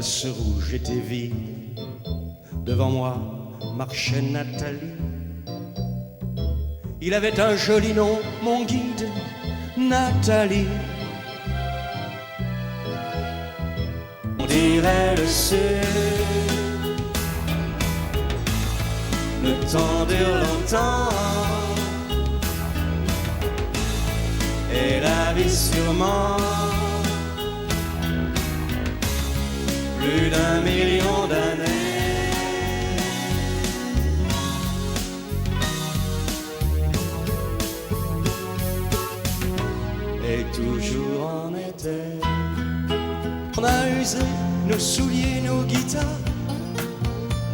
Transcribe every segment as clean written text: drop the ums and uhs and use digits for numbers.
Ce rouge était vide, devant moi marchait Nathalie. Il avait un joli nom, mon guide, Nathalie. On dirait le sud, le temps dure longtemps, et la vie sûrement. Plus d'1 million d'années. Et toujours en été. On a usé nos souliers, nos guitares,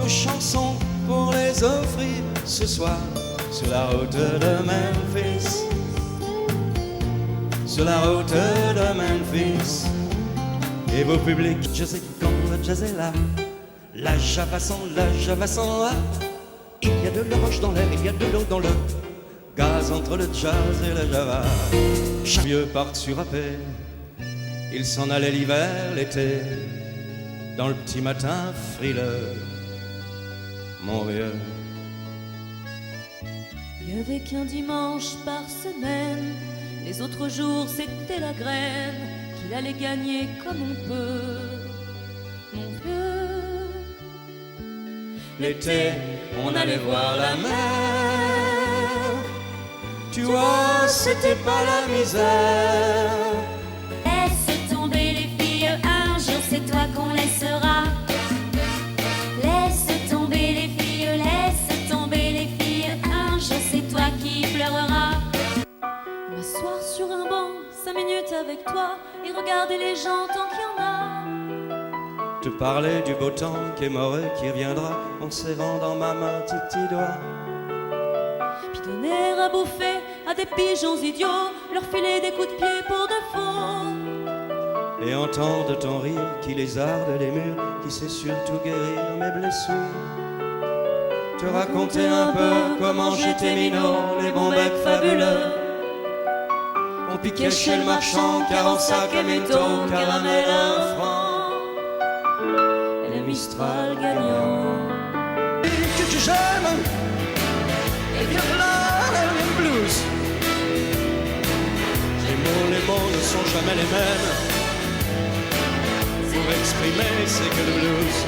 nos chansons pour les offrir ce soir sur la route de Memphis. Sur la route de Memphis. Et vos publics, je sais quand le jazz est là, la java s'en va. Il y a de la roche dans l'air, il y a de l'eau dans le gaz entre le jazz et la java. Chaque vieux part sur appel, il s'en allait l'hiver, l'été, dans le petit matin frileux, mon vieux. Il y avait qu'un dimanche par semaine, les autres jours c'était la graine. Il allait gagner comme on peut, mon vieux. L'été, on allait voir la mer. Tu vois, c'était pas la misère. Laisse tomber les filles, un jour c'est toi qu'on laissera. Laisse tomber les filles, laisse tomber les filles, un jour c'est toi qui pleureras. M'asseoir sur un banc, 5 minutes avec toi, et regarder les gens tant qu'il y en a. Te parler du beau temps qui est mort et qui reviendra en serrant dans ma main tes petits doigts. Puis donner à bouffer à des pigeons idiots, leur filer des coups de pied pour de faux. Et entendre ton rire qui lézarde les murs, qui sait surtout guérir mes blessures. Te raconter un peu comment j'étais minot, les bons becs fabuleux. On piquait chez le marchand, 40 sacs à métaux, caramel à 1 franc. Et le Mistral gagnant. Que j'aime, et violon et blues. Les mots ne sont jamais les mêmes. Pour exprimer, c'est que le blues.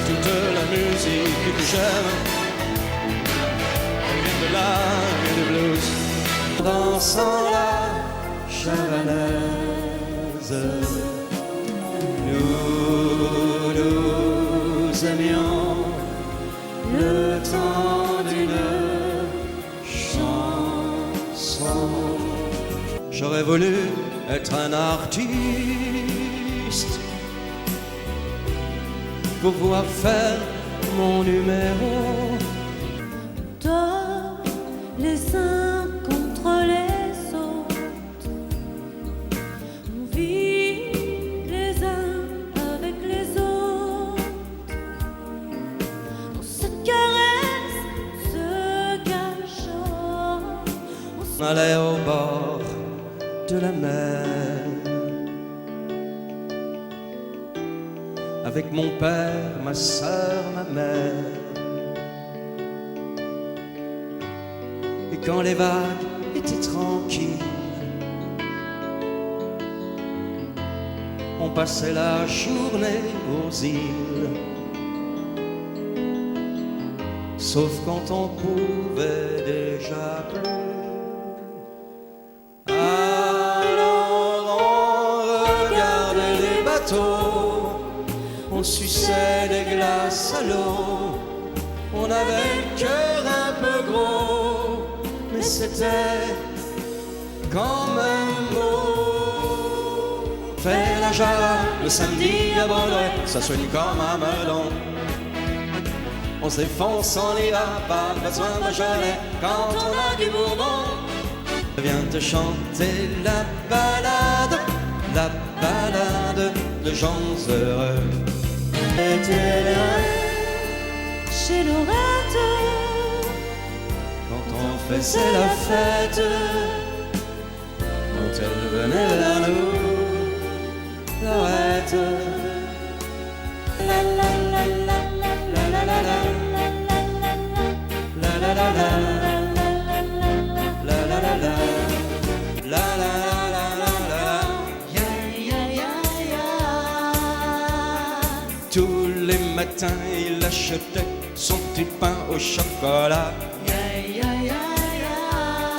Toute la musique que j'aime, elle vient de là, et du blues. Dansant la javanaise, nous aimions le temps d'une chanson. J'aurais voulu être un artiste pour pouvoir faire mon numéro. Dors les uns contre les autres, on vit les uns avec les autres, on se caresse, on se cachot, On allait au bord de la mer avec mon père, ma sœur, ma mère. Et quand les vagues étaient tranquilles, on passait la journée aux îles. Sauf quand on pouvait déjà plus. Alors on regardait les bateaux, on suçait des glaces à l'eau. On avait le cœur un peu gros, mais c'était quand même beau. Faire la java le samedi à Baudouin, ça sonne comme un melon. On se défonce, on y va, pas besoin de Beaujolais quand on a du Bourbon. Je viens te chanter la balade de gens heureux. chez Lorette, Quand on faisait la fête, quand elle venait vers nous, arrête. La la la la la la la la la la la la la la la la la la. La la la la la, ya ya ya ya. Tous les matins il achetait son petit pain au chocolat. Ya ya ya ya.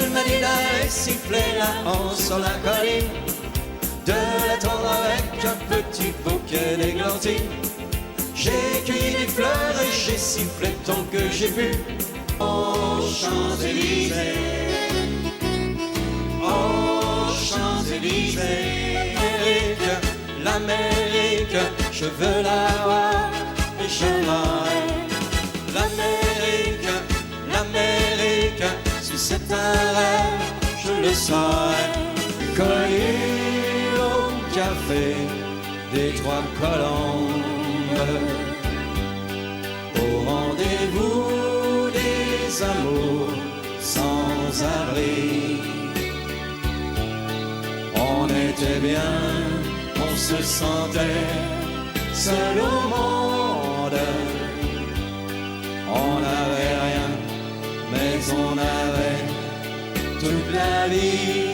Il m'a dit d'aller siffler là-haut sur la colline, de l'attendre avec un petit bouquet d'églantines. J'ai cueilli des fleurs et j'ai sifflé tant que j'ai pu aux Champs-Élysées. Oh, Champs-Élysées, l'Amérique, je veux la voir et je l'aurai. L'Amérique, l'Amérique, si c'est un rêve, je le saurai. Cueillir au café des Trois Colombes, au rendez-vous des amours sans abri. On était bien, on se sentait seul au monde. On n'avait rien, mais on avait toute la vie.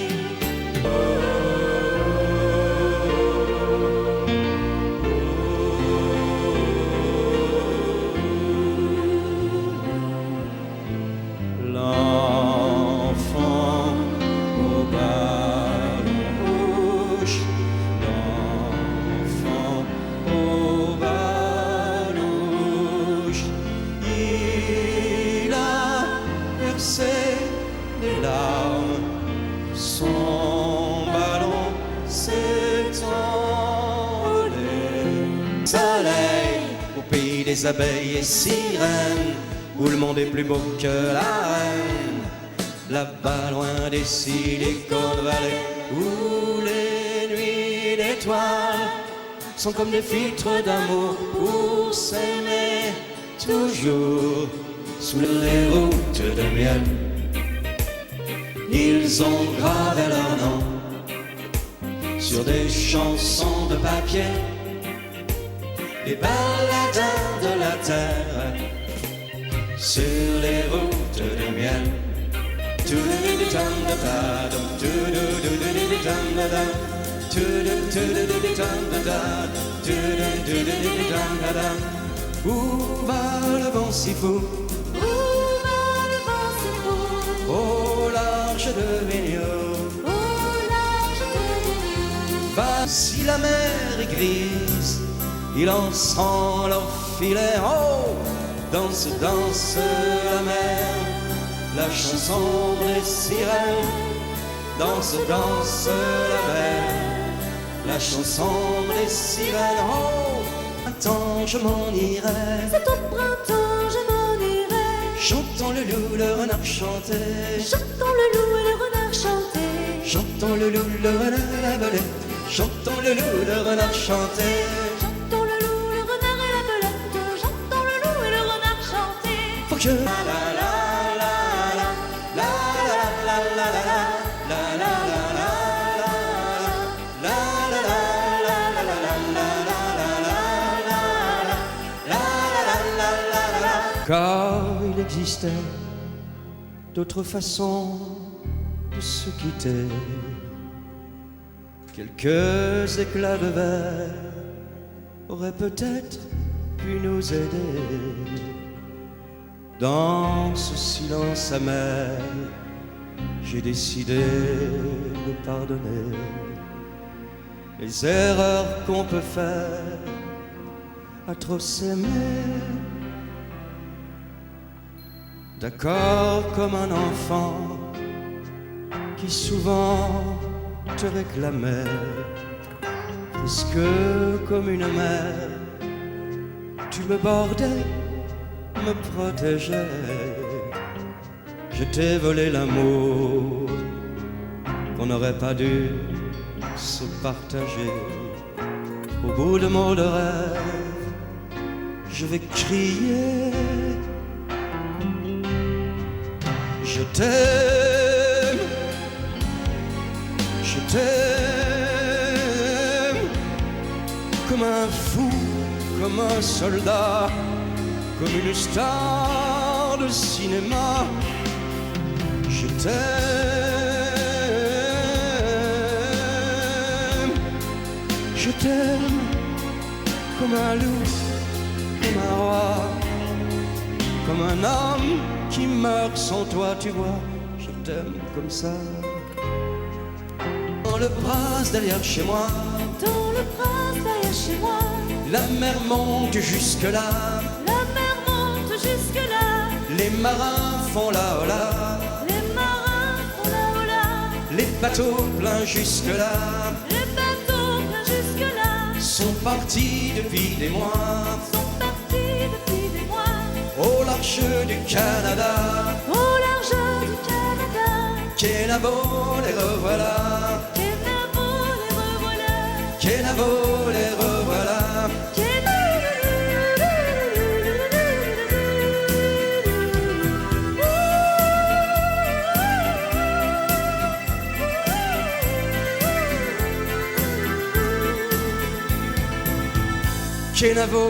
Des larmes, son ballon s'est envolé. Soleil au pays des abeilles et sirènes, où le monde est plus beau que la reine. Là-bas loin des Silicon Valley, où les nuits d'étoiles sont comme des filtres d'amour pour s'aimer toujours. Sous les routes de miel, ils ont gravé leur nom sur des chansons de papier, les baladins de la terre sur les routes de miel. Où va le vent si fou? Au large de Vigneault, si la mer est grise, ils lanceront leur filet. Oh, danse, danse la mer, la chanson des sirènes. Danse, danse la mer, la chanson des sirènes. Oh, attends, je m'en irai. C'est au printemps, je m'en irai. Chantons le loup, le renard chantait. Chantons le loup et le renard chantait. Chantons le loup, le renard et la belette. Chantons le loup, le renard chantait. Chantons le loup, le renard et la belette. Chantons le loup et le renard chantait. Faut que je... La la la la la la la la la la la la. Car il existait d'autres façons de se quitter. Quelques éclats de verre auraient peut-être pu nous aider. Dans ce silence amer, j'ai décidé de pardonner les erreurs qu'on peut faire à trop s'aimer. D'accord comme un enfant qui souvent te réclamait, presque comme une mère, tu me bordais, me protégeais. Je t'ai volé l'amour qu'on n'aurait pas dû se partager. Au bout de mots de rêve, je vais crier. Je t'aime, je t'aime, un fou, comme un soldat, comme une star de cinéma. Je t'aime, je t'aime comme un loup, comme un roi, comme un homme qui meurt sans toi, tu vois. Je t'aime comme ça. Dans le bras derrière chez moi, Dans le bras derrière chez moi, la mer monte jusque-là, la mer monte jusque-là. les marins font la hola, Les marins font la hola, les bateaux pleins jusque-là les bateaux pleins jusque-là sont partis depuis des mois sont partis depuis des mois au large du Canada. au large du Canada. Kenavo, les revoilà, Kenavo, les revoilà. Kenavo, les revoilà. Kenavo,